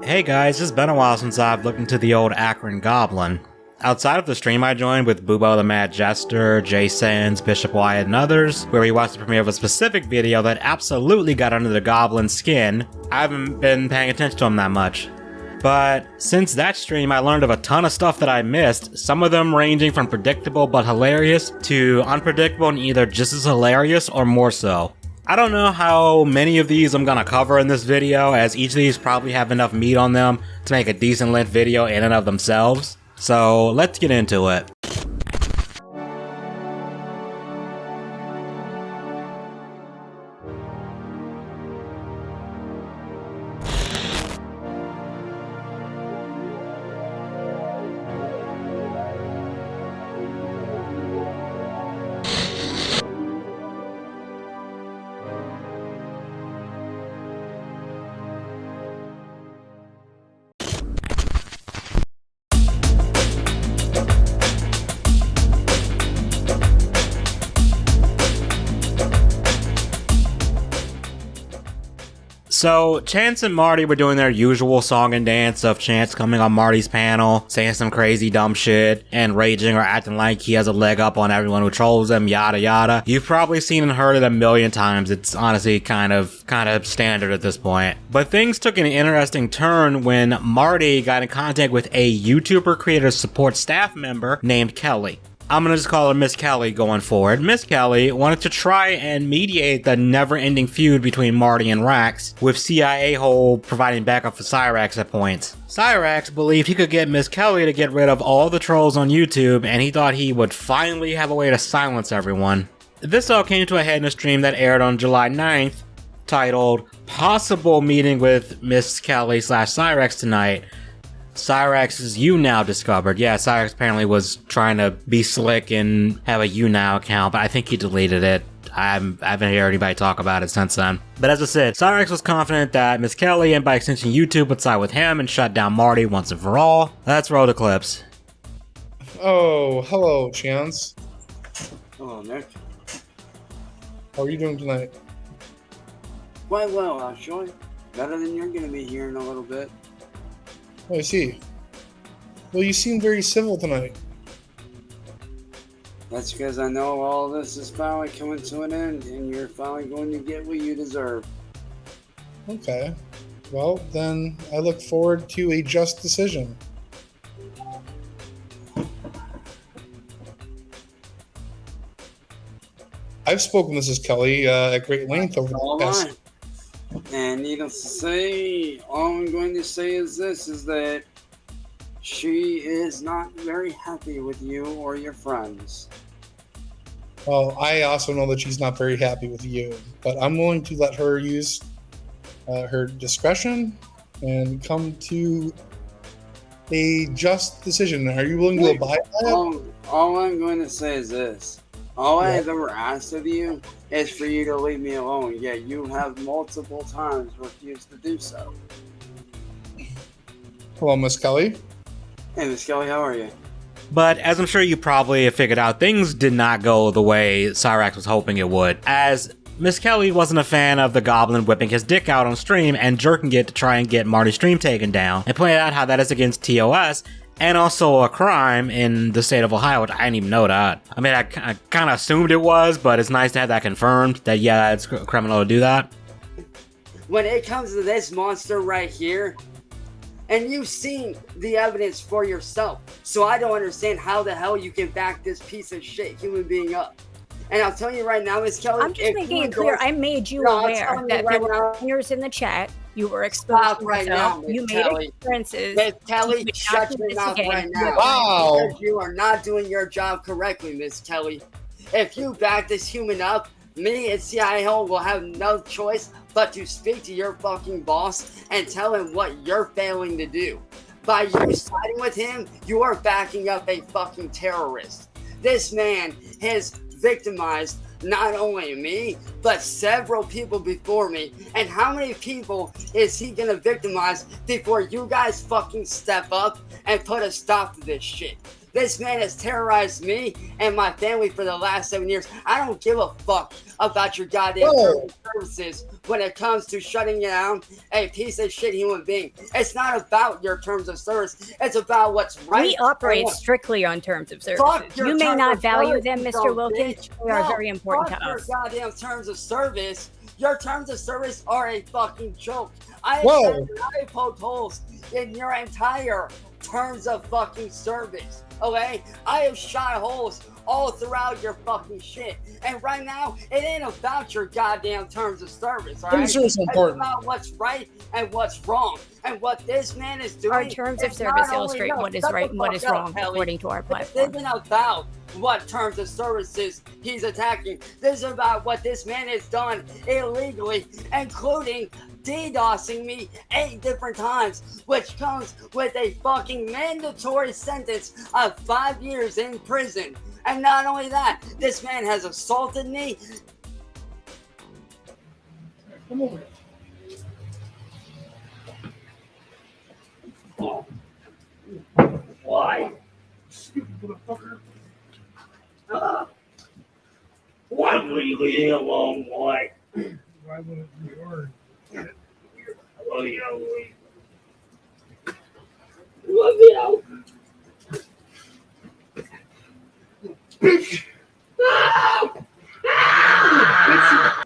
Hey guys, it's been a while since I've looked into the old Akron Goblin. Outside of the stream I joined with Bubo the Mad Jester, Jasons, Bishop Wyatt, and others, where we watched the premiere of a specific video that absolutely got under the Goblin's skin, I haven't been paying attention to him that much. But since that stream, I learned of a ton of stuff that I missed, some of them ranging from predictable but hilarious to unpredictable and either just as hilarious or more so. I don't know how many of these I'm gonna cover in this video, as each of these probably have enough meat on them to make a decent length video in and of themselves. So let's get into it. So, Chance and Marty were doing their usual song and dance of Chance coming on Marty's panel, saying some crazy dumb shit, and raging or acting like he has a leg up on everyone who trolls him, yada yada. You've probably seen and heard it a million times. It's honestly kind of standard at this point. But things took an interesting turn when Marty got in contact with a YouTuber creator support staff member named Kelly. I'm gonna just call her Miss Kelly going forward. Miss Kelly wanted to try and mediate the never-ending feud between Marty and Rax, with CIA Hole providing backup for Cyraxx at points. Cyraxx believed he could get Miss Kelly to get rid of all the trolls on YouTube, and he thought he would finally have a way to silence everyone. This all came to a head in a stream that aired on July 9th, titled Possible Meeting with Miss Kelly / Cyraxx Tonight. Cyraxx's YouNow discovered. Yeah, Cyraxx apparently was trying to be slick and have a YouNow account, but I think he deleted it. I haven't heard anybody talk about it since then. But as I said, Cyraxx was confident that Miss Kelly and by extension YouTube would side with him and shut down Marty once and for all. Let's roll the clips. Oh, hello, Chance. Hello, Nick. How are you doing tonight? Quite well, actually. Better than you're going to be here in a little bit. Oh, I see. Well, you seem very civil tonight. That's because I know all this is finally coming to an end, and you're finally going to get what you deserve. Okay. Well, then I look forward to a just decision. I've spoken with Mrs. Kelly at great length over the past. And needless to say, all I'm going to say is this, is that she is not very happy with you or your friends. Well, I also know that she's not very happy with you, but I'm willing to let her use her discretion and come to a just decision. Are you willing to abide by it? All I'm going to say is this. All I have ever asked of you is for you to leave me alone, yet you have multiple times refused to do so. Hello, Miss Kelly. Hey, Miss Kelly, how are you? But as I'm sure you probably have figured out, things did not go the way Cyraxx was hoping it would, as Miss Kelly wasn't a fan of the Goblin whipping his dick out on stream and jerking it to try and get Marty's stream taken down, and pointed out how that is against TOS, and also a crime in the state of Ohio, which I didn't even know that. I mean, I kind of assumed it was, but it's nice to have that confirmed, that yeah, it's criminal to do that. When it comes to this monster right here, and you've seen the evidence for yourself, so I don't understand how the hell you can back this piece of shit human being up. And I'll tell you right now, Miss Kelly, I'm just making it clear. I made you aware that there were minors in the chat. You were exposed right now. You made appearances. Miss Kelly, shut your mouth right now. Wow. Because you are not doing your job correctly, Miss Kelly. If you back this human up, me and CIA will have no choice but to speak to your fucking boss and tell him what you're failing to do. By you siding with him, you are backing up a fucking terrorist. This man has victimized not only me, but several people before me. And how many people is he gonna victimize before you guys fucking step up and put a stop to this shit? This man has terrorized me and my family for the last 7 years. I don't give a fuck about your goddamn terms of services when it comes to shutting down a piece of shit human being. It's not about your terms of service. It's about what's right. We operate strictly on terms of service. You may not value them, Mr. Wilkins. They are very important to us. Your goddamn terms of service. Your terms of service are a fucking joke. I have poked holes in your entire terms of fucking service. Okay? I have shot holes all throughout your fucking shit. And right now, it ain't about your goddamn terms of service, all right? It's about what's right and what's wrong. And what this man is doing... Our terms of service illustrate what is right and what is wrong, according to our platform. This isn't about what terms of services he's attacking. This is about what this man has done illegally, including DDoSing me 8 different times, which comes with a fucking mandatory sentence of 5 years in prison. And not only that, this man has assaulted me. Come over. Why? Stupid motherfucker. Why would you leave me alone? Why? Why would it be hard? Oh, yeah, love you. Bitch. Ah! Ah!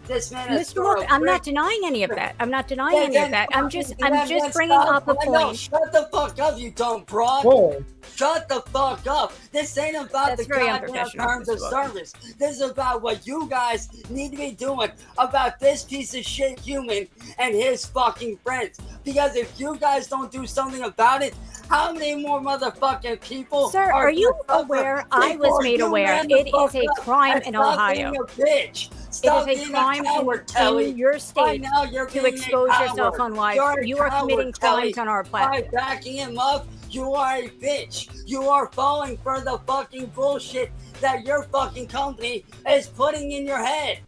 This man is Mr. Wilk, I'm not denying any of that. I'm not denying any of that. I'm just bringing up a point. Shut the fuck up, you dumb broad. Shut the fuck up. This ain't about the goddamn terms of service. This is about what you guys need to be doing about this piece of shit human and his fucking friends. Because if you guys don't do something about it, how many more motherfucking people? Sir, are you aware? I was made aware. It is a crime in Ohio. It is a crime in your state to expose yourself on live. You are committing crimes on our platform. By backing him up, you are a bitch. You are falling for the fucking bullshit that your fucking company is putting in your head.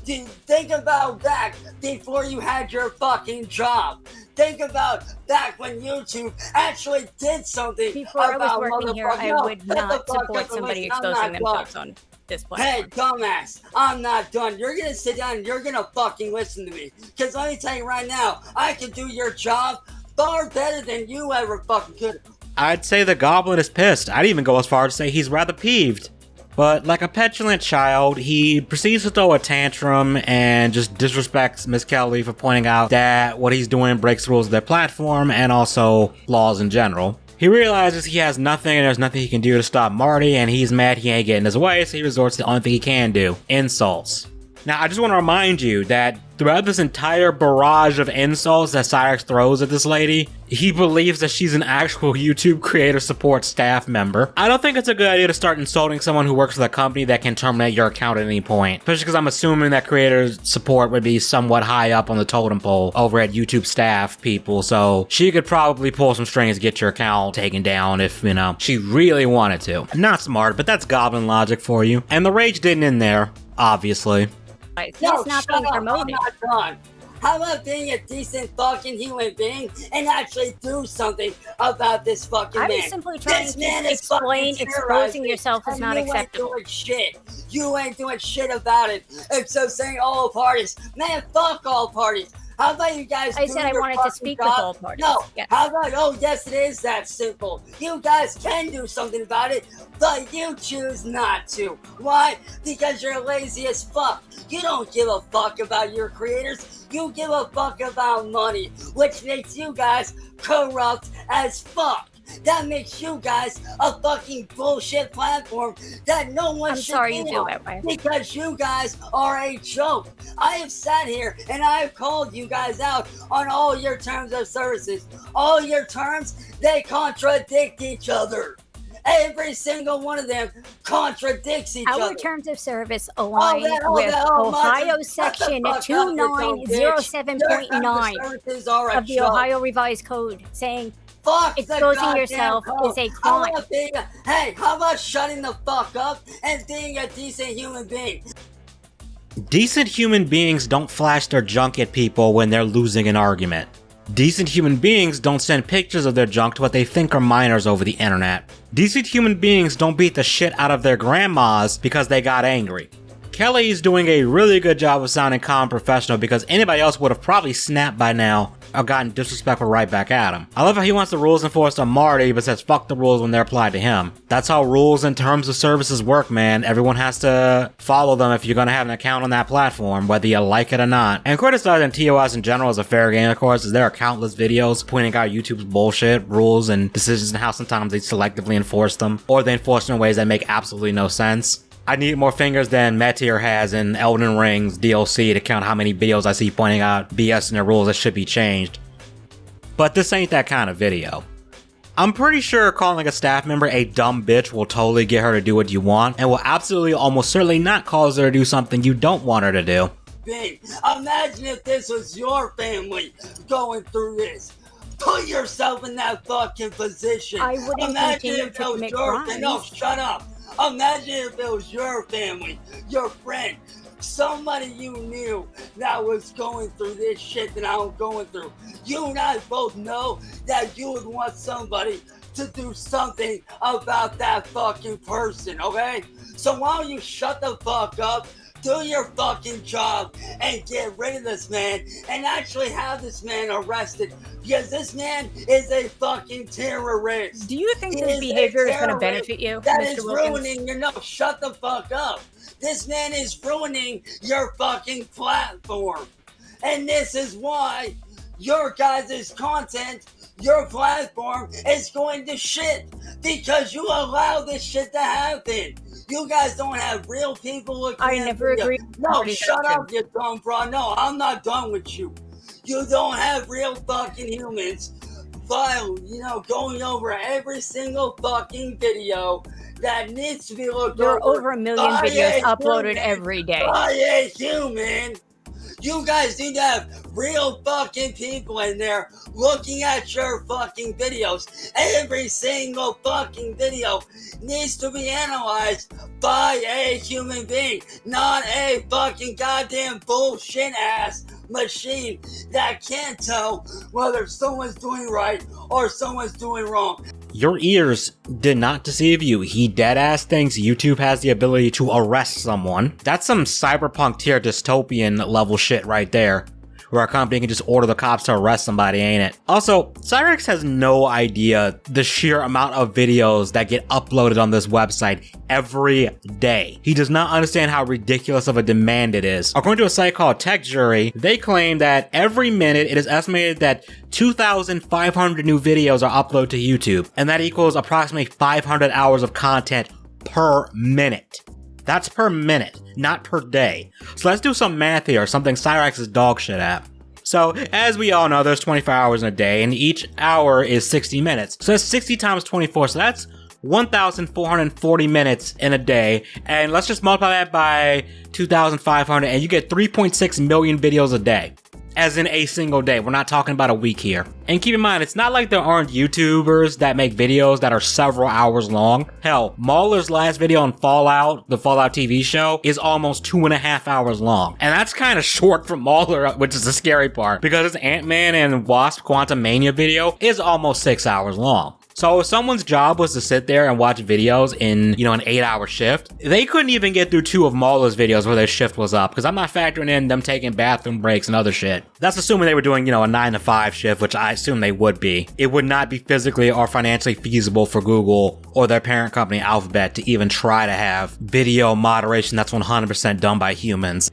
Think about back before you had your fucking job. Think about back when YouTube actually did something. Before I was working here, I would not support somebody exposing themselves on this platform. Hey, dumbass, I'm not done. You're gonna sit down and you're gonna fucking listen to me. Because let me tell you right now, I can do your job far better than you ever fucking could. I'd say the Goblin is pissed. I'd even go as far as to say he's rather peeved. But like a petulant child, he proceeds to throw a tantrum and just disrespects Miss Kelly for pointing out that what he's doing breaks the rules of their platform and also laws in general. He realizes he has nothing and there's nothing he can do to stop Marty, and he's mad he ain't getting his way, so he resorts to the only thing he can do: insults. Now, I just want to remind you that throughout this entire barrage of insults that Cyraxx throws at this lady, he believes that she's an actual YouTube creator support staff member. I don't think it's a good idea to start insulting someone who works for the company that can terminate your account at any point, especially because I'm assuming that creator support would be somewhat high up on the totem pole over at YouTube staff people, so she could probably pull some strings to get your account taken down if, you know, she really wanted to. Not smart, but that's Goblin logic for you. And the rage didn't end there, obviously. No, not being promoted. I'm not done. How about being a decent fucking human being and actually do something about this fucking man? I was simply trying to explain exposing yourself is not acceptable. You ain't doing shit. You ain't doing shit about it. Except saying all parties. Man, fuck all parties. How about you guys I said I wanted to speak with all parties. No. Yes. How about, oh, yes, it is that simple. You guys can do something about it, but you choose not to. Why? Because you're lazy as fuck. You don't give a fuck about your creators. You give a fuck about money, which makes you guys corrupt as fuck. That makes you guys a fucking bullshit platform that no one should be on. I'm sorry you feel that way. Because you guys are a joke. I have sat here and I have called you guys out on all your terms of services. All your terms, they contradict each other. Every single one of them contradicts each other. Our terms of service align with Ohio Section 2907.9 of the Ohio Revised Code, saying exposing yourself is a crime. Hey, how about shutting the fuck up and being a decent human being? Decent human beings don't flash their junk at people when they're losing an argument. Decent human beings don't send pictures of their junk to what they think are minors over the internet. Decent human beings don't beat the shit out of their grandmas because they got angry. Kelly's doing a really good job of sounding calm and professional because anybody else would have probably snapped by now or gotten disrespectful right back at him. I love how he wants the rules enforced on Marty but says fuck the rules when they're applied to him. That's how rules and terms of services work, man. Everyone has to follow them if you're gonna have an account on that platform, whether you like it or not. And criticizing TOS in general is a fair game, of course, as there are countless videos pointing out YouTube's bullshit, rules, and decisions and how sometimes they selectively enforce them, or they enforce them in ways that make absolutely no sense. I need more fingers than Metyr has in Elden Ring's DLC to count how many videos I see pointing out BS in their rules that should be changed. But this ain't that kind of video. I'm pretty sure calling a staff member a dumb bitch will totally get her to do what you want, and will absolutely almost certainly not cause her to do something you don't want her to do. Imagine if this was your family going through this. Put yourself in that fucking position. I wouldn't Imagine continue if to it was commit your crimes. No, shut up. Imagine if it was your family, your friend, somebody you knew that was going through this shit that I'm going through. You and I both know that you would want somebody to do something about that fucking person, okay? So why don't you shut the fuck up, do your fucking job, and get rid of this man, and actually have this man arrested, because this man is a fucking terrorist. Do you think this behavior is going to benefit you, That Mr. is Wilkins? ruining your, no, shut the fuck up. This man is ruining your fucking platform. And this is why your guys' content, your platform is going to shit, because you allow this shit to happen. You guys don't have real people looking I at never you. agree. No, shut up, you dumb bro. No, I'm not done with you. You don't have real fucking humans going over every single fucking video that needs to be looked There are over. over 1 million videos uploaded every day. By a human. You guys need to have real fucking people in there looking at your fucking videos. Every single fucking video needs to be analyzed by a human being, not a fucking goddamn bullshit ass machine that can't tell whether someone's doing right or someone's doing wrong. Your ears did not deceive you. He deadass thinks YouTube has the ability to arrest someone. That's some cyberpunk tier dystopian level shit right there, where a company can just order the cops to arrest somebody, ain't it? Also, Cyraxx has no idea the sheer amount of videos that get uploaded on this website every day. He does not understand how ridiculous of a demand it is. According to a site called TechJury, they claim that every minute it is estimated that 2,500 new videos are uploaded to YouTube, and that equals approximately 500 hours of content per minute. That's per minute, not per day. So let's do some math here, something Cyraxx is dog shit at. So, as we all know, there's 24 hours in a day, and each hour is 60 minutes. So that's 60 times 24, so that's 1,440 minutes in a day. And let's just multiply that by 2,500, and you get 3.6 million videos a day. As in a single day. We're not talking about a week here. And keep in mind, it's not like there aren't YouTubers that make videos that are several hours long. Hell, Mauler's last video on Fallout, the Fallout TV show, is almost 2.5 hours long. And that's kind of short for Mauler, which is the scary part, because his Ant-Man and Wasp Quantumania video is almost 6 hours long. So if someone's job was to sit there and watch videos in, an 8-hour shift, they couldn't even get through 2 of Mauler's videos where their shift was up, because I'm not factoring in them taking bathroom breaks and other shit. That's assuming they were doing, a 9 to 5 shift, which I assume they would be. It would not be physically or financially feasible for Google or their parent company Alphabet to even try to have video moderation that's 100% done by humans.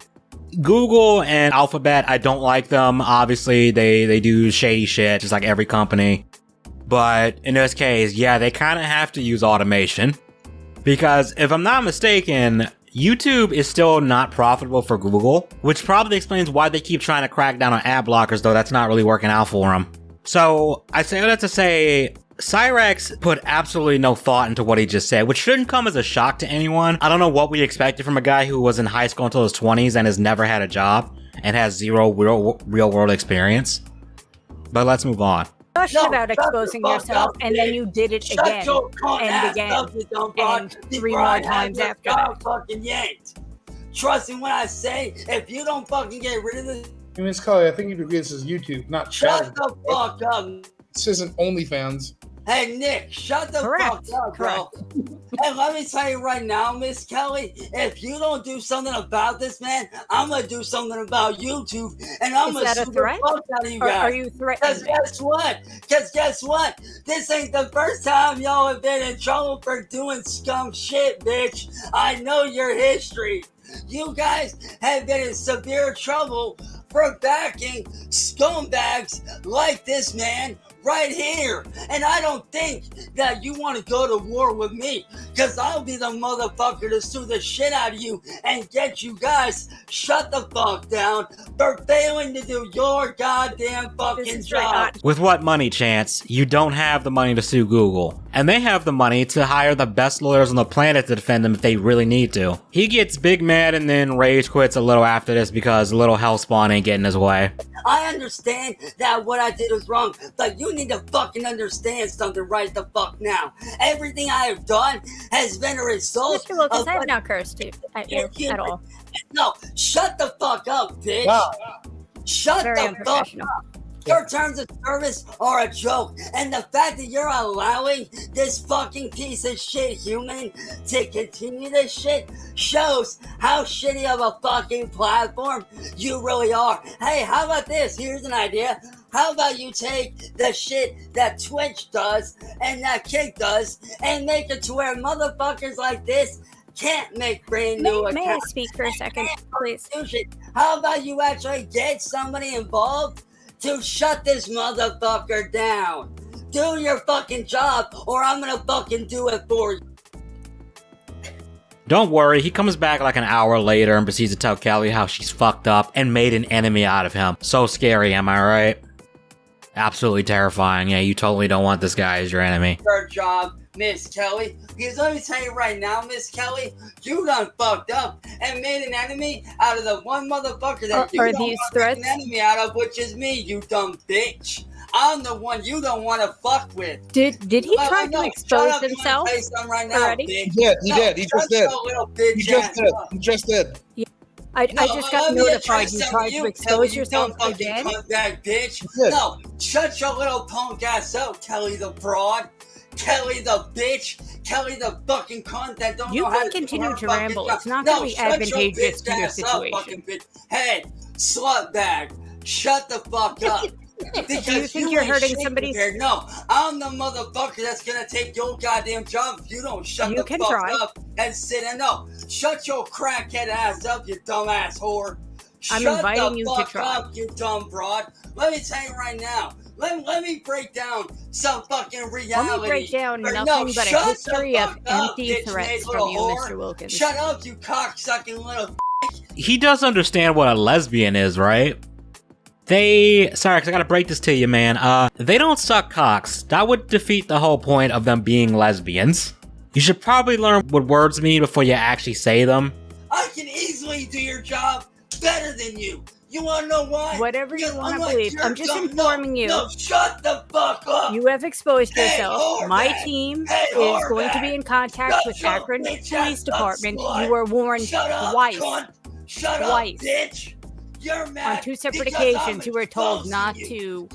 Google and Alphabet, I don't like them. Obviously, they do shady shit, just like every company. But in this case, yeah, they kind of have to use automation. Because if I'm not mistaken, YouTube is still not profitable for Google, which probably explains why they keep trying to crack down on ad blockers, though that's not really working out for them. So I say that to say, Cyraxx put absolutely no thought into what he just said, which shouldn't come as a shock to anyone. I don't know what we expected from a guy who was in high school until his 20s and has never had a job and has zero real world experience. But let's move on. About exposing yourself, and then you did it again and again, and 3 more times after that. Fucking yanked. Trust me when I say, if you don't fucking get rid of this. Miss Kelly, I think you'd agree this is YouTube, not Shut chat. the fuck up. This isn't OnlyFans. Hey, Nick, shut the fuck up, bro. And let me tell you right now, Miss Kelly, if you don't do something about this, man, I'm going to do something about YouTube, and I'm going to sue the fuck out of you guys. Are you threatening? Because guess what? This ain't the first time y'all have been in trouble for doing scum shit, bitch. I know your history. You guys have been in severe trouble for backing scumbags like this man right here. And I don't think that you want to go to war with me, because I'll be the motherfucker to sue the shit out of you and get you guys shut the fuck down for failing to do your goddamn fucking job. With what money, Chance? You don't have the money to sue Google. And they have the money to hire the best lawyers on the planet to defend them if they really need to. He gets big mad and then rage quits a little after this because little hellspawn ain't getting his way. I understand that what I did was wrong, but you need to fucking understand something right the fuck now. Everything I have done has been a result Mr. Lucas, I have not cursed at you at all. No, shut the fuck up, bitch. Wow. Shut Very the fuck up. Your terms of service are a joke, and the fact that you're allowing this fucking piece of shit human to continue this shit shows how shitty of a fucking platform you really are. Hey, how about this? Here's an idea. How about you take the shit that Twitch does and that Kick does and make it to where motherfuckers like this can't make brand new accounts. May I speak for a second, please? How about you actually get somebody involved to shut this motherfucker down? Do your fucking job, or I'm gonna fucking do it for you. Don't worry, he comes back like an hour later and proceeds to tell Kelly how she's fucked up and made an enemy out of him. So scary, am I right? Absolutely terrifying. Yeah, you totally don't want this guy as your enemy. Your job, Miss Kelly. Because let me tell you right now, Miss Kelly, you done fucked up and made an enemy out of the one motherfucker that you don't want to make an enemy out of, which is me, you dumb bitch. I'm the one you don't want to fuck with. Did he try to expose himself already? He did. He just did. Yeah. I just got notified you tried to expose yourself again. Bitch. No, shut your little punk ass up, Kelly the broad. Kelly the bitch, Kelly the fucking cunt that don't know how to continue to ramble. It's not going to be advantageous to your situation. Hey, slut bag, shut the fuck up. Because do you think you're hurting somebody's... No, I'm the motherfucker that's gonna take your goddamn job if you don't shut the fuck up and sit and no. Shut your crackhead ass up, you dumbass whore. I'm inviting you to try. Up, you dumb broad. Let me tell you right now. Let me break down some fucking reality. Let me break down nothing but a history of empty threats from you, Mr. Wilkins. Shut up, you cocksucking little. He does understand what a lesbian is, right? Cyraxx, I gotta break this to you, man. They don't suck cocks. That would defeat the whole point of them being lesbians. You should probably learn what words mean before you actually say them. I can easily do your job better than you. You wanna know why? Whatever you want to believe. I'm just informing you. No, shut the fuck up. You have exposed yourself. My team is going to be in contact with Akron Police Department. You were warned twice. Shut up, bitch. You're mad on 2 separate occasions, you were told not to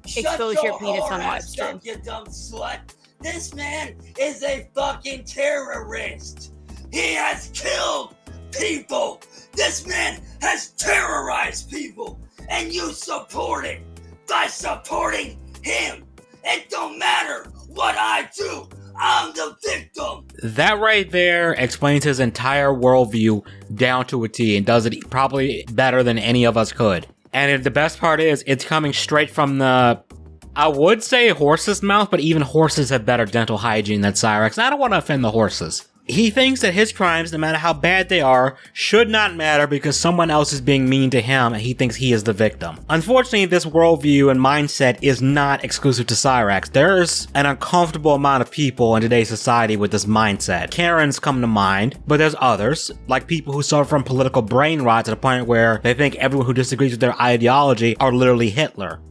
expose your penis on live stream. You dumb slut. This man is a fucking terrorist. He has killed people. This man has terrorized people, and you support it by supporting him. It don't matter what I do. I'm the victim. That right there explains his entire worldview down to a T and does it probably better than any of us could. And the best part is, it's coming straight from the, I would say horse's mouth, but even horses have better dental hygiene than Cyraxx. And I don't want to offend the horses. He thinks that his crimes, no matter how bad they are, should not matter because someone else is being mean to him and he thinks he is the victim. Unfortunately, this worldview and mindset is not exclusive to Cyraxx. There's an uncomfortable amount of people in today's society with this mindset. Karens come to mind, but there's others, like people who suffer from political brain rot to the point where they think everyone who disagrees with their ideology are literally Hitler,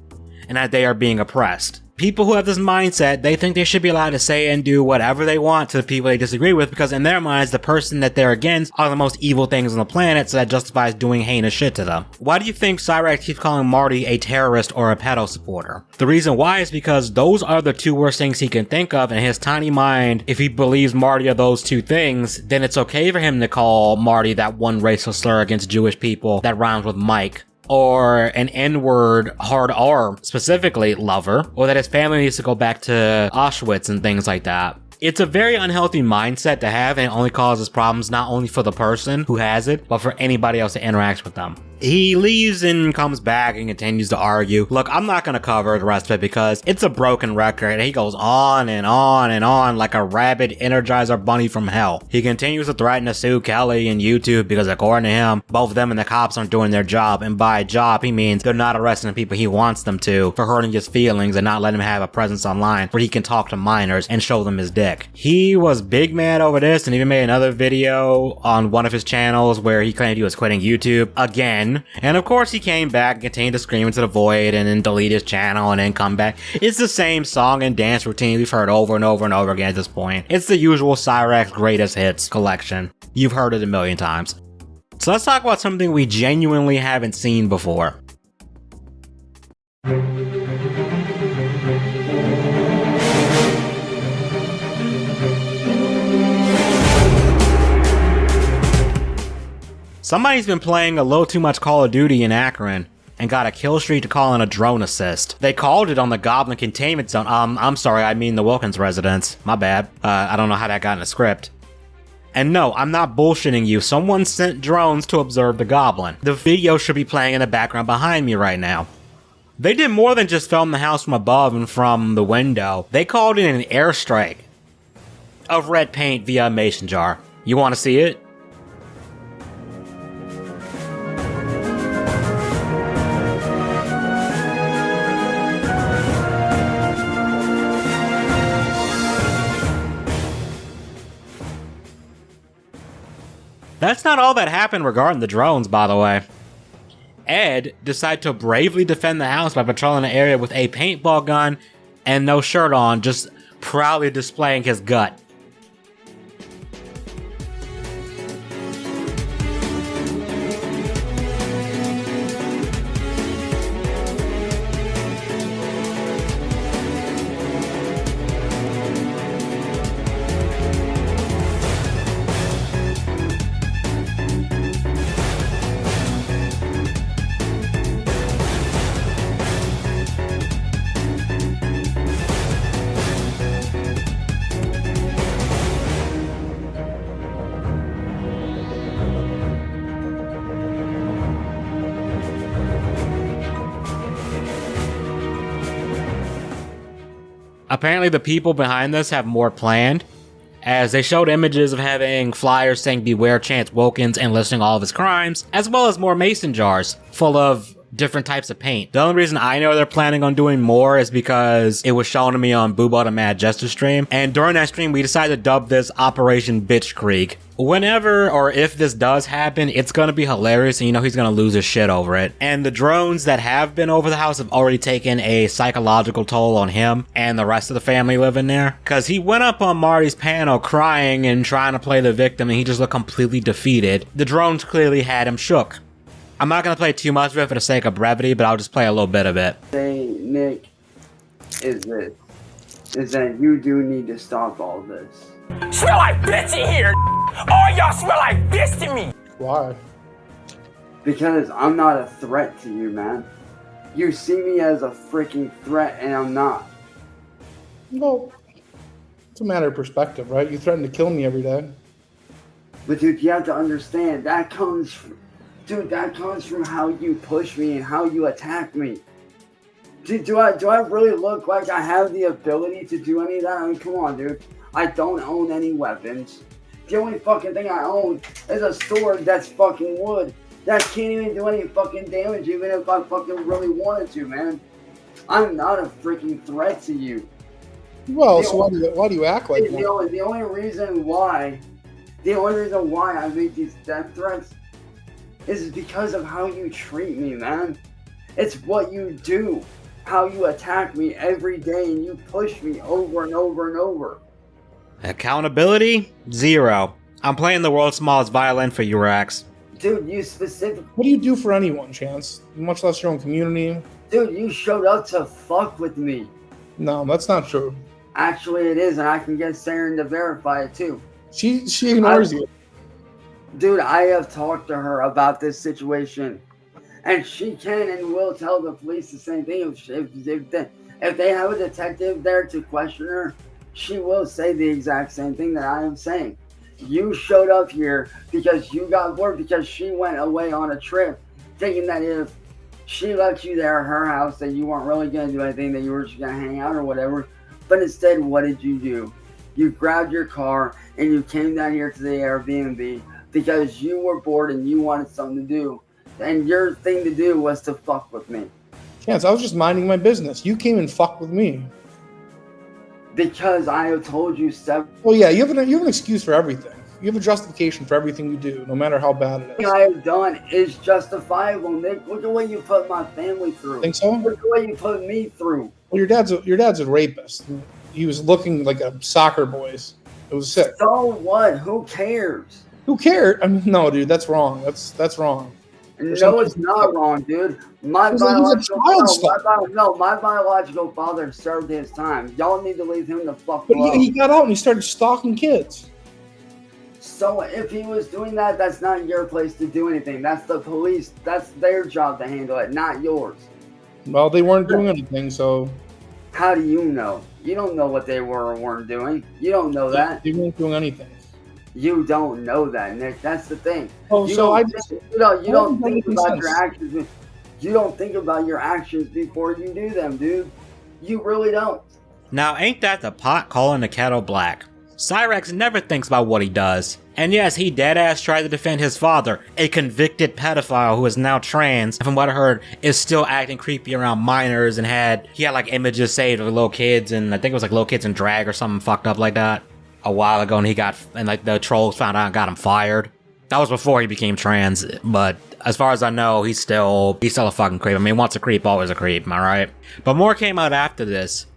and that they are being oppressed. People who have this mindset, they think they should be allowed to say and do whatever they want to the people they disagree with, because in their minds, the person that they're against are the most evil things on the planet, so that justifies doing heinous shit to them. Why do you think Cyraxx keeps calling Marty a terrorist or a pedo supporter? The reason why is because those are the two worst things he can think of in his tiny mind. If he believes Marty are those two things, then it's okay for him to call Marty that one racial slur against Jewish people that rhymes with Mike, or an N-word hard R, specifically lover, or that his family needs to go back to Auschwitz and things like that. It's a very unhealthy mindset to have, and it only causes problems not only for the person who has it, but for anybody else that interacts with them. He leaves and comes back and continues to argue. Look, I'm not going to cover the rest of it because it's a broken record and he goes on and on and on like a rabid Energizer bunny from hell. He continues to threaten to sue Kelly and YouTube because according to him, both them and the cops aren't doing their job, and by job he means they're not arresting the people he wants them to for hurting his feelings and not letting him have a presence online where he can talk to minors and show them his dick. He was big mad over this and even made another video on one of his channels where he claimed he was quitting YouTube again. And of course he came back and continued to scream into the void and then delete his channel and then come back. It's the same song and dance routine we've heard over and over and over again at this point. It's the usual Cyraxx greatest hits collection. You've heard it a million times. So let's talk about something we genuinely haven't seen before. Somebody's been playing a little too much Call of Duty in Akron and got a kill streak to call in a drone assist. They called it on the Goblin Containment Zone. I'm sorry, I mean the Wilkins residence. My bad. I don't know how that got in the script. And no, I'm not bullshitting you. Someone sent drones to observe the Goblin. The video should be playing in the background behind me right now. They did more than just film the house from above and from the window. They called in an airstrike of red paint via a mason jar. You want to see it? That's not all that happened regarding the drones, by the way. Ed decided to bravely defend the house by patrolling the area with a paintball gun and no shirt on, just proudly displaying his gut. Apparently the people behind this have more planned, as they showed images of having flyers saying beware Chance Wilkins and listing all of his crimes, as well as more mason jars full of different types of paint. The only reason I know they're planning on doing more is because it was shown to me on Boobo the Mad Jester stream, and during that stream we decided to dub this Operation VITCHKRIEG. Whenever or if this does happen, it's gonna be hilarious and you know he's gonna lose his shit over it. And the drones that have been over the house have already taken a psychological toll on him and the rest of the family living there. Cause he went up on Marty's panel crying and trying to play the victim and he just looked completely defeated. The drones clearly had him shook. I'm not gonna play too much of it for the sake of brevity, but I'll just play a little bit of it. Say, Nick, is that you do need to stop all this. Smell like bitch in here. All y'all smell like this to me. Why? Because I'm not a threat to you, man. You see me as a freaking threat, and I'm not. Well, it's a matter of perspective, right? You threaten to kill me every day. But dude, you have to understand, that comes from how you push me and how you attack me. Do I really look like I have the ability to do any of that? I mean, come on, dude. I don't own any weapons. The only fucking thing I own is a sword that's fucking wood. That can't even do any fucking damage even if I fucking really wanted to, man. I'm not a freaking threat to you. Well, so why do you act like that? The only reason why I make these death threats is because of how you treat me, man. It's what you do. how you attack me every day and you push me over and over and over. Accountability? 0. I'm playing the world's smallest violin for Cyraxx. Dude, you specific. What do you do for anyone, Chance? Much less your own community. Dude, you showed up to fuck with me. No, that's not true. Actually, it is, and I can get Saren to verify it too. She ignores you. Dude, I have talked to her about this situation, and she can and will tell the police the same thing. If they have a detective there to question her, she will say the exact same thing that I am saying. You showed up here because you got bored, because she went away on a trip, thinking that if she left you there at her house, that you weren't really going to do anything, that you were just going to hang out or whatever. But instead, what did you do? You grabbed your car and you came down here to the Airbnb because you were bored and you wanted something to do. And your thing to do was to fuck with me. Chance, I was just minding my business. You came and fucked with me. Because I have told you several. Well, yeah, you have an excuse for everything. You have a justification for everything you do, no matter how bad it is. What I have done is justifiable, Nick. Look at what you put my family through. Think so? Look at what you put me through. Well, your dad's a rapist. He was looking like a soccer boy's. It was sick. So what? Who cares? Who cared? I mean, no, dude, that's wrong. That's wrong. No, it's not wrong, dude. My biological father served his time. Y'all need to leave him the fuck But alone. he got out and he started stalking kids. So if he was doing that, that's not your place to do anything. That's the police. That's their job to handle it, not yours. Well, they weren't doing anything, so How do you know? You don't know what they were or weren't doing. You don't know that. they weren't doing anything. You don't know that, Nick. That's the thing. Oh, You so don't think makes about sense. your actions. You don't think about your actions before you do them, dude. You really don't. Now, ain't that the pot calling the kettle black? Cyraxx never thinks about what he does. And yes, he deadass tried to defend his father, a convicted pedophile who is now trans, and from what I heard, is still acting creepy around minors, and he had like images saved of little kids, and I think it was like little kids in drag or something fucked up like that a while ago, and like the trolls found out and got him fired. That was before he became trans, but as far as I know, he's still a fucking creep. I mean, once a creep, always a creep, am I right? But more came out after this.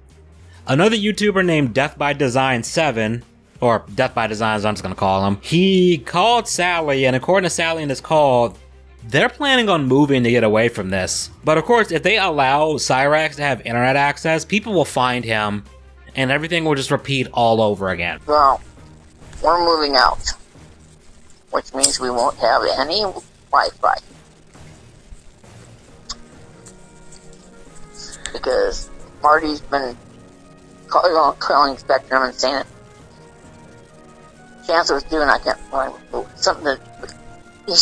Another YouTuber named Death by Design 7, or Death by Design as I'm just gonna call him, he called Sally, and according to Sally in this call, they're planning on moving to get away from this. But of course, if they allow Cyraxx to have internet access, people will find him, and everything will just repeat all over again. Well, we're moving out, which means we won't have any Wi-Fi. Because Marty's been calling Spectrum and saying that Chance was doing, I can't remember, something that he's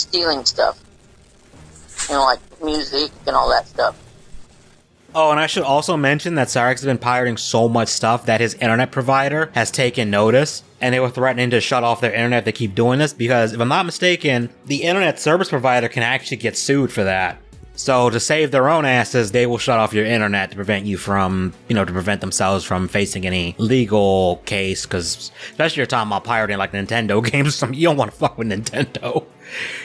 stealing stuff. You know, like music and all that stuff. Oh, and I should also mention that Cyraxx has been pirating so much stuff that his internet provider has taken notice, and they were threatening to shut off their internet if they keep doing this, because if I'm not mistaken, the internet service provider can actually get sued for that. So to save their own asses, they will shut off your internet to prevent you from, to prevent themselves from facing any legal case, because especially you're talking about pirating like Nintendo games, you don't want to fuck with Nintendo.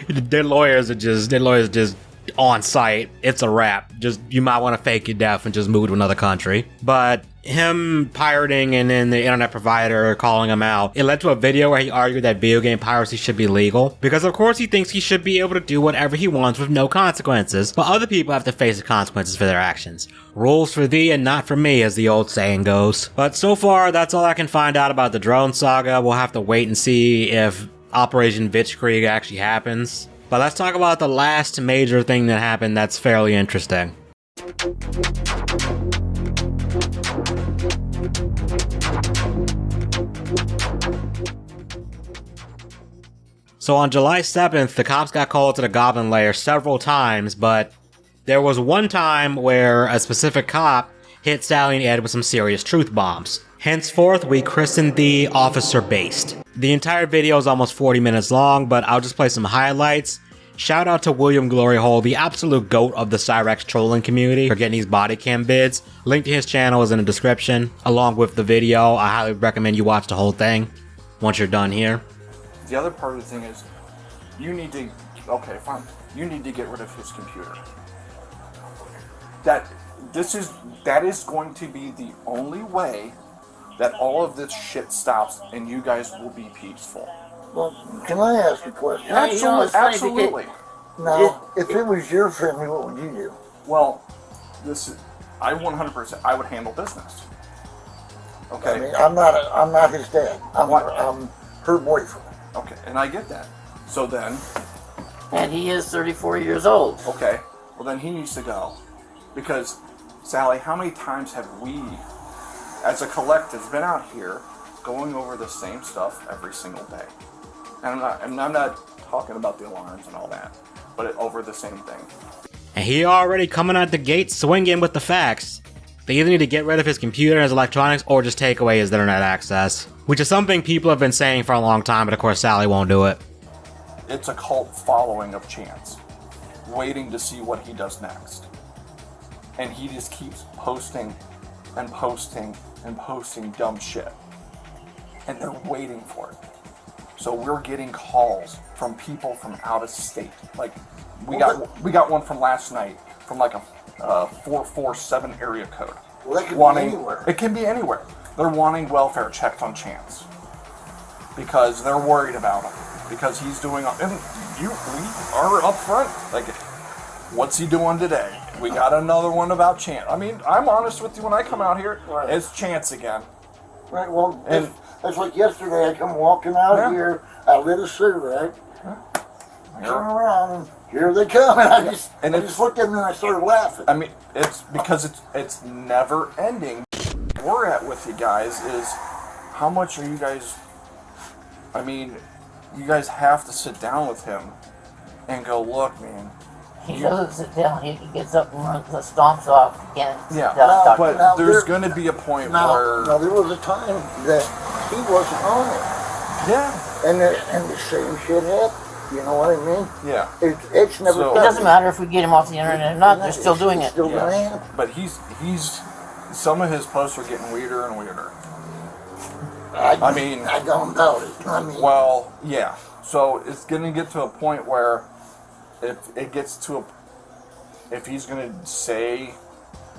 Their lawyers are just on site. It's a wrap. You might want to fake your death and just move to another country. But him pirating and then the internet provider calling him out, it led to a video where he argued that video game piracy should be legal, because of course he thinks he should be able to do whatever he wants with no consequences, but other people have to face the consequences for their actions. Rules for thee and not for me, as the old saying goes. But so far, that's all I can find out about the drone saga. We'll have to wait and see if Operation VITCHKRIEG actually happens. But let's talk about the last major thing that happened that's fairly interesting. So on July 7th, the cops got called to the Goblin lair several times, but there was one time where a specific cop hit Sally and Ed with some serious truth bombs. Henceforth, we christened the Officer Based. The entire video is almost 40 minutes long, but I'll just play some highlights. Shout out to William Glory Hole, the absolute goat of the Cyraxx trolling community, for getting these body cam bids. Link to his channel is in the description, along with the video. I highly recommend you watch the whole thing once you're done here. The other part of the thing is, you need to, okay, fine, you need to get rid of his computer. that is going to be the only way that all of this shit stops, and you guys will be peaceful. Well, can I ask a question? Absolutely. Now, if it was your family, what would you do? Well, I 100%. I would handle business. Okay. I mean, I'm not his dad. I'm her boyfriend. Okay, and I get that. So then. And he is 34 years old. Okay. Well, then he needs to go, because Sally, how many times have we, as a collective, been out here going over the same stuff every single day? And I'm not talking about the alarms and all that, but over the same thing. And he already coming out the gate swinging with the facts. They either need to get rid of his computer and his electronics or just take away his internet access, which is something people have been saying for a long time, but of course Sally won't do it. It's a cult following of Chance, waiting to see what he does next. And he just keeps posting and posting and posting dumb shit. And they're waiting for it. So we're getting calls from people from out of state. Like, we got one from last night from like a 447 area code. Well, that could be anywhere. It can be anywhere. They're wanting welfare checked on Chance because they're worried about him, because he's doing. And we are up front. Like, what's he doing today? We got another one about Chance. I mean, I'm honest with you. When I come out here, it's Chance again. Right. Well, that's like yesterday. I come walking out here. I lit a cigarette. I turn around and here they come, and I just looked at them and I started laughing. I mean, it's because it's never ending. Where we're at with you guys is, how much are you guys? I mean, you guys have to sit down with him and go, look, man. He doesn't sit down. He gets up and runs, stomps off again. Yeah, but now there's going to be a point where. Now there was a time that he wasn't on it. Yeah. And the same shit happened. You know what I mean? Yeah. It's never. It doesn't matter if we get him off the internet or not. They're still doing it. Still gonna happen. But he's some of his posts are getting weirder and weirder. I mean, I don't doubt it. I mean, well, yeah. So it's going to get to a point where if he's going to say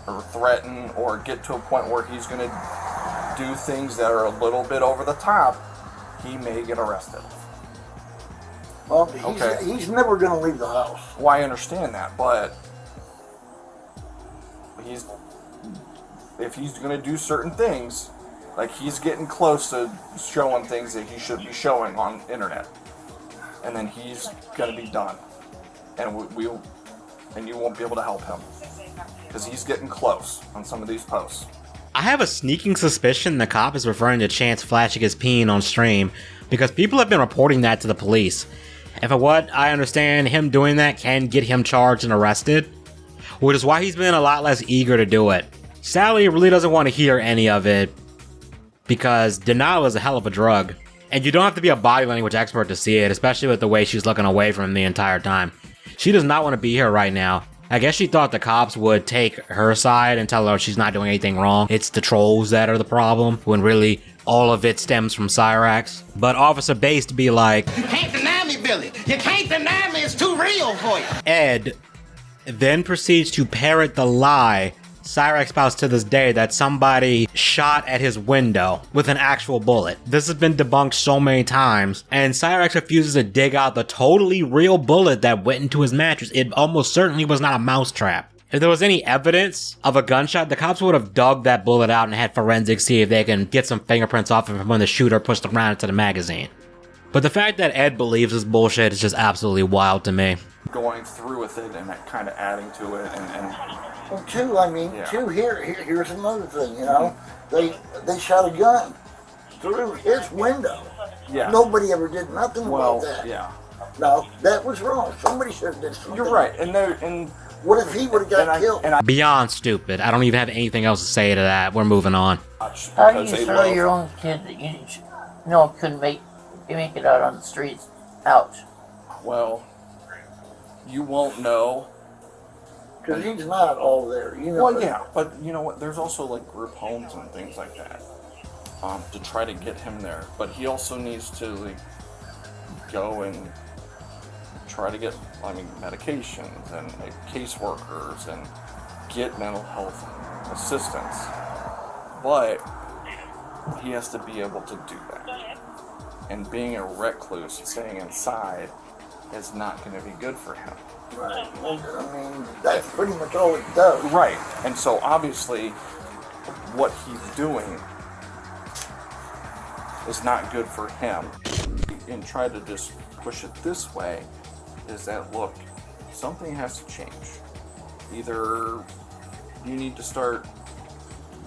or threaten or get to a point where he's going to do things that are a little bit over the top, he may get arrested. Well, he's never going to leave the house. Well, I understand that, but if he's going to do certain things, like he's getting close to showing things that he should be showing on internet, and then he's going to be done, and you won't be able to help him because he's getting close on some of these posts. I have a sneaking suspicion the cop is referring to Chance flashing his peen on stream, because people have been reporting that to the police. And for what I understand, him doing that can get him charged and arrested, which is why he's been a lot less eager to do it. Sally really doesn't want to hear any of it, because denial is a hell of a drug. And you don't have to be a body language expert to see it, especially with the way she's looking away from him the entire time. She does not want to be here right now. I guess she thought the cops would take her side and tell her she's not doing anything wrong. It's the trolls that are the problem, when really all of it stems from Cyraxx. But Officer Based be like, You can't deny me, Billy. You can't deny me. It's too real for you. Ed then proceeds to parrot the lie Cyraxx spouts to this day that somebody shot at his window with an actual bullet. This has been debunked so many times, and Cyraxx refuses to dig out the totally real bullet that went into his mattress. It almost certainly was not a mousetrap. If there was any evidence of a gunshot, the cops would have dug that bullet out and had forensics see if they can get some fingerprints off of him when the shooter pushed the round into the magazine. But the fact that Ed believes this bullshit is just absolutely wild to me. Going through with it and kind of adding to it and well, here's another thing, you know. They shot a gun through his window. Yeah. Nobody ever did nothing about that. Yeah. No, that was wrong. Somebody should have did something. You're right. And what if he would have got killed? Beyond stupid. I don't even have anything else to say to that. We're moving on. How do you throw your own kid that you know couldn't make it out on the streets? Ouch. Well, you won't know. Because he's not all there, you know. Well, yeah, but you know what? There's also like group homes and things like that to try to get him there. But he also needs to like go and try to get, medications and caseworkers and get mental health assistance, but he has to be able to do that. And being a recluse, staying inside, is not going to be good for him. Right. I mean, that's pretty much all it does. Right. And so obviously, what he's doing is not good for him. And try to just push it this way is that, look, something has to change. Either you need to start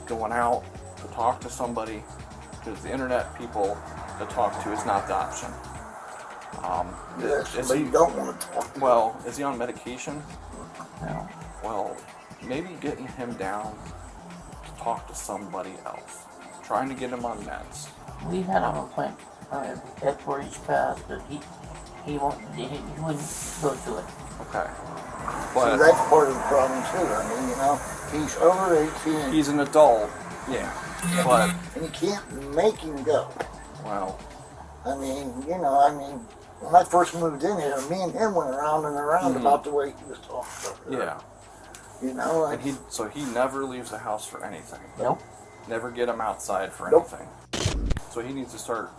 going out to talk to somebody, because the internet people to talk to is not the option. Yes, but you don't want to talk. Well, is he on medication? No. Well, maybe getting him down to talk to somebody else. Trying to get him on meds. We had him a plan at where he's passed, but he wouldn't go to it. Okay. See, But that's part of the problem too. I mean, you know, he's over 18. he's an adult. Yeah. But, and you can't make him go. well, I mean, you know, when I first moved in here, me and him went around and around about the way he was talking to her. yeah. You know, like, And he never leaves the house for anything. Nope. Never get him outside for Nope. anything. So he needs to start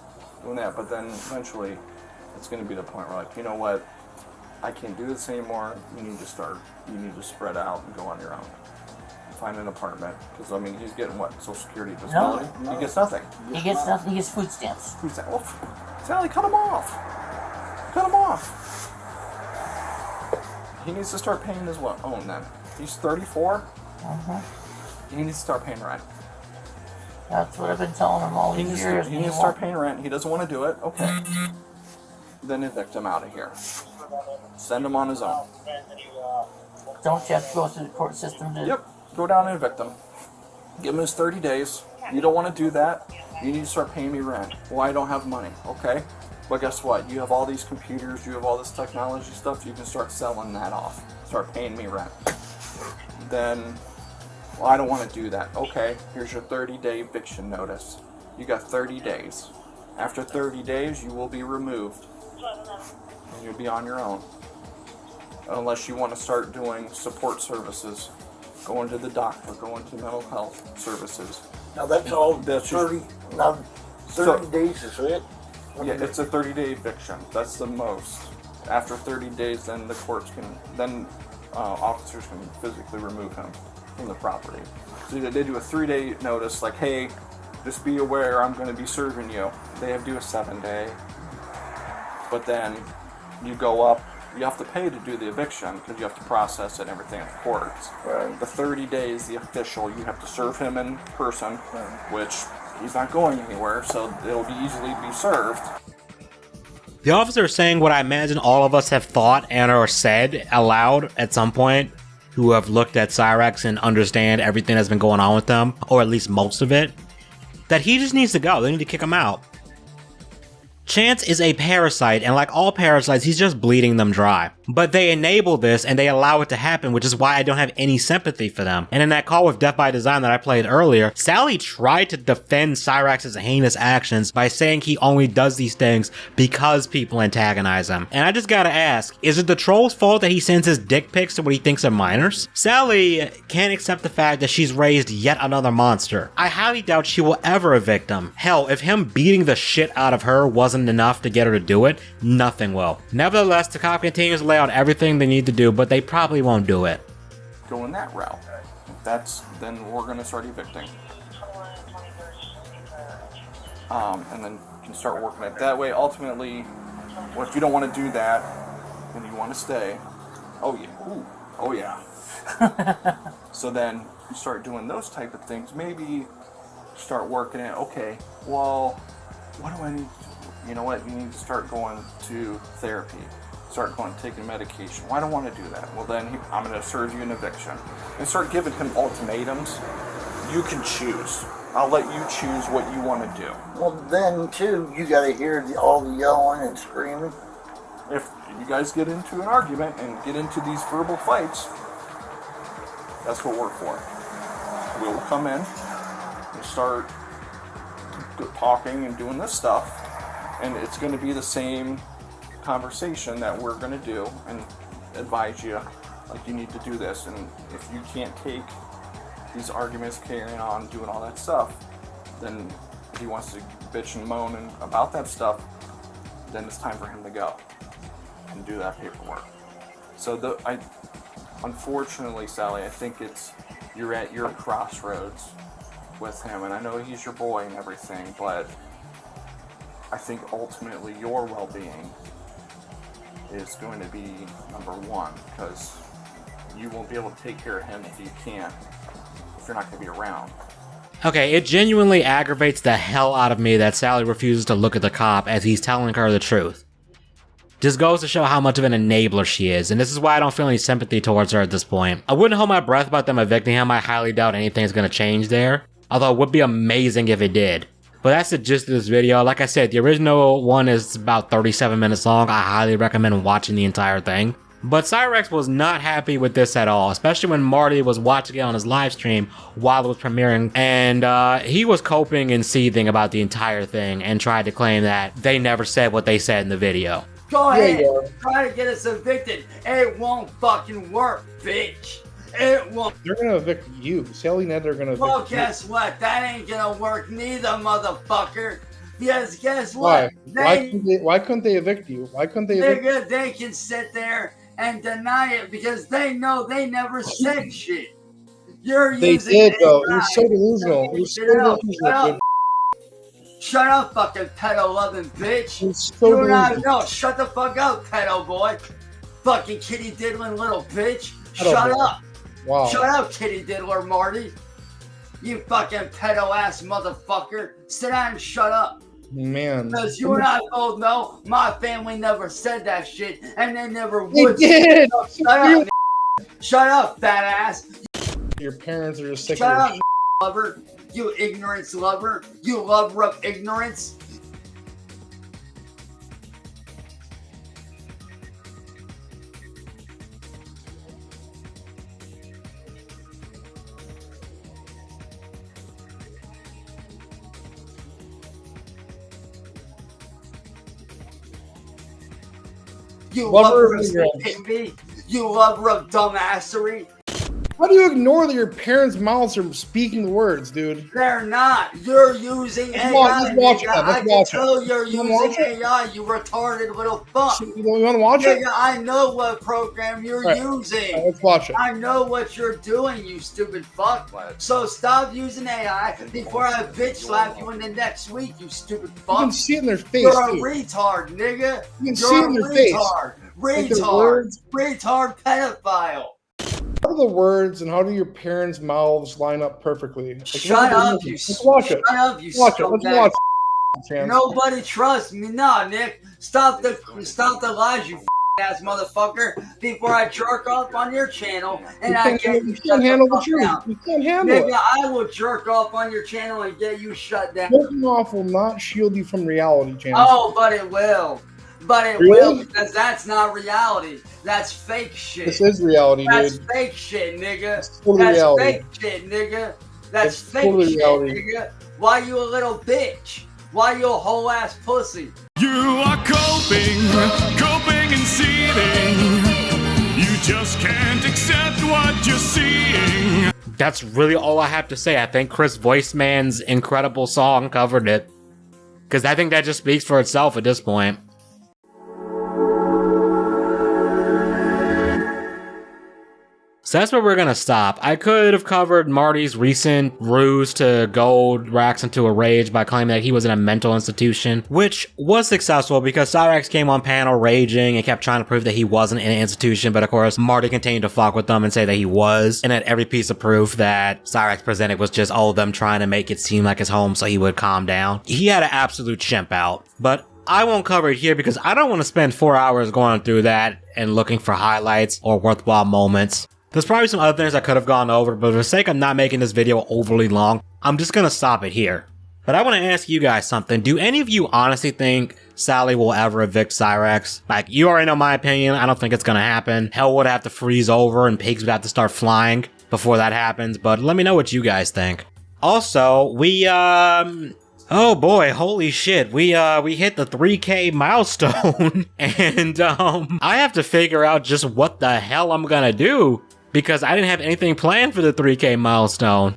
doing that, but then eventually it's going to be the point where, like, you know what, I can't do this anymore. You need to spread out and go on your own. Find an apartment, because I mean, he's getting what, Social Security disability? No. He gets nothing. He gets nothing. He gets food stamps. Who's that? Well, Sally, cut him off. Cut him off. He needs to start paying his own then. He's 34. He needs to start paying rent. That's what I've been telling him all He these needs years. to start paying rent. He doesn't want to do it. Okay. Then evict him out of here. Send him on his own. Don't you have to go through the court system to... Yep. Go down and evict him. Give him his 30 days. You don't want to do that. You need to start paying me rent. Well, I don't have money. Okay. But guess what? You have all these computers. You have all this technology stuff. You can start selling that off. Start paying me rent. Then, well, I don't want to do that. Okay. Here's your 30-day eviction notice. You got 30 days. After 30 days, you will be removed. And you'll be on your own. Unless you want to start doing support services. Going to the doctor, going to mental health services. now that's all That's 30. Now, 30 days is it? Yeah, it's a 30-day eviction. That's the most. After 30 days, then the courts can, officers can physically remove him from the property. So they do a 3-day notice, like, hey, just be aware I'm going to be serving you. They have to do a 7-day. But then you go up. You have to pay to do the eviction because you have to process it and everything at the courts. Right. The 30 days, the official, you have to serve him in person, which he's not going anywhere, so it'll be easily be served. The officer is saying what I imagine all of us have thought and or said aloud at some point, who have looked at Cyraxx and understand everything that's been going on with them, or at least most of it, that he just needs to go. They need to kick him out. Chance is a parasite, and like all parasites, he's just bleeding them dry. But they enable this and they allow it to happen, which is why I don't have any sympathy for them. And in that call with Death by Design that I played earlier, Sally tried to defend Cyraxx's heinous actions by saying he only does these things because people antagonize him. And I just gotta ask, is it the troll's fault that he sends his dick pics to what he thinks are minors? Sally can't accept the fact that she's raised yet another monster. I highly doubt she will ever evict him. Hell, if him beating the shit out of her wasn't enough to get her to do it, nothing will. Nevertheless, the cop continues to lay out everything they need to do, but they probably won't do it. Going that route. Then we're going to start evicting. And then you can start working it that way. Ultimately, well, if you don't want to do that, and you want to stay, oh yeah, ooh, oh yeah. So then you start doing those type of things. Maybe start working it. Okay, well, what do I need to do? You know what? You need to start going to therapy. Start going taking medication. Well, I don't want to do that. Well, then I'm going to serve you an eviction. And start giving him ultimatums. You can choose. I'll let you choose what you want to do. Well, then, too, you got to hear all the yelling and screaming. If you guys get into an argument and get into these verbal fights, that's what we're for. We'll come in and start talking and doing this stuff. And it's going to be the same conversation that we're going to do and advise you Like, you need to do this, and if you can't take these arguments carrying on, doing all that stuff, then if he wants to bitch and moan about that stuff, then it's time for him to go and do that paperwork. So unfortunately, Sally, I think you're at your crossroads with him, and I know he's your boy and everything, but I think ultimately your well-being is going to be number one, because you won't be able to take care of him if you're not going to be around. Okay, it genuinely aggravates the hell out of me that Sally refuses to look at the cop as he's telling her the truth. Just goes to show how much of an enabler she is, and this is why I don't feel any sympathy towards her at this point. I wouldn't hold my breath about them evicting him. I highly doubt anything's gonna change there, although it would be amazing if it did. But that's the gist of this video. Like I said, the original one is about 37 minutes long. I highly recommend watching the entire thing. But Cyraxx was not happy with this at all, especially when Marty was watching it on his live stream while it was premiering, and he was coping and seething about the entire thing and tried to claim that they never said what they said in the video. Go ahead, try to get us evicted. It won't fucking work, bitch. It won't. They're gonna evict you. Sally and Ed are gonna evict Well, you. guess what? That ain't gonna work neither, motherfucker. Because guess what? Why? Why couldn't they evict you? Why couldn't they evict you? They can sit there and deny it because they know they never said shit. You're They using did, though. It AI. was so delusional. It was so delusional. Shut up, fucking pedo-loving bitch. It was so You're not, delusional. no, shut the fuck up, pedo boy. Fucking kitty diddling little bitch. Pedo Shut boy. up. Wow. Shut up, kitty diddler Marty. You fucking pedo-ass motherfucker. Sit down and shut up. Man. Because you're not told no. My family never said that shit, and they never would. They did. So shut up, shut up, fat ass. Your parents are just sick Shut of up, your lover. You ignorance lover. You lover of ignorance. You lover of stupidity. You lover of dumbassery. How do you ignore that your parents' mouths are speaking the words, dude? They're not. You're using AI. Let's watch it. I Let's can watch tell it. you're You wanna using watch it? AI, you retarded little fuck. You want to watch it? Nigga, I know what program you're Right. using. Let's watch it. I know what you're doing, you stupid fuck. So stop using AI before I bitch slap you in the next week, you stupid You fuck. can see it in their face, You're a too. retard, nigga. You can You're see it a in their face. retard. Like the Retard. words. Retard pedophile. How do the words and how do your parents' mouths line up perfectly? Like, Shut up, you Let's watch it. Shut up, you Watch it. Let's scumbag. watch it. Chance. Nobody trusts me. Nah, Nick. Stop the lies, you ass motherfucker, before I jerk off on your channel and I get you You shut can't handle the the fuck truth. down. You can't handle Nigga, it. I will jerk off on your channel and get you shut down. Jerking off will not shield you from reality, Chance. Oh, but it will. But it Really? will, because that's not reality. That's fake shit. This is reality, That's dude. fake shit, nigga. It's totally That's reality. fake shit, nigga. That's It's fake totally shit, reality. nigga. Why you a little bitch? Why you a whole ass pussy? You are coping and seething. You just can't accept what you're seeing. That's really all I have to say. I think Chris Voiceman's incredible song covered it. Because I think that just speaks for itself at this point. So that's where we're gonna stop. I could have covered Marty's recent ruse to goad Rax into a rage by claiming that he was in a mental institution, which was successful because Cyraxx came on panel raging and kept trying to prove that he wasn't in an institution, but of course Marty continued to fuck with them and say that he was, and that every piece of proof that Cyraxx presented was just all them trying to make it seem like his home so he would calm down. He had an absolute chimp out, but I won't cover it here because I don't want to spend 4 hours going through that and looking for highlights or worthwhile moments. There's probably some other things I could have gone over, but for the sake of not making this video overly long, I'm just gonna stop it here. But I want to ask you guys something. Do any of you honestly think Sally will ever evict Cyraxx? Like, you already know my opinion. I don't think it's gonna happen. Hell would have to freeze over and pigs would have to start flying before that happens, but let me know what you guys think. Also, we Oh boy, holy shit. We hit the 3K milestone and I have to figure out just what the hell I'm gonna do because I didn't have anything planned for the 3K milestone.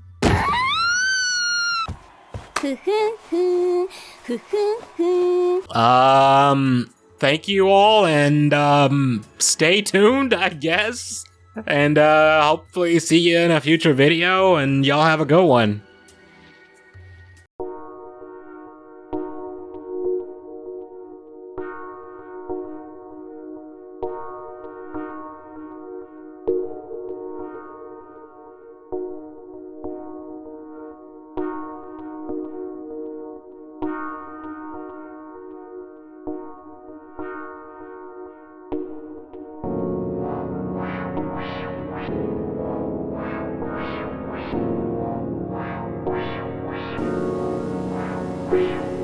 Thank you all and stay tuned, I guess. And hopefully see you in a future video and y'all have a good one. We'll be right back.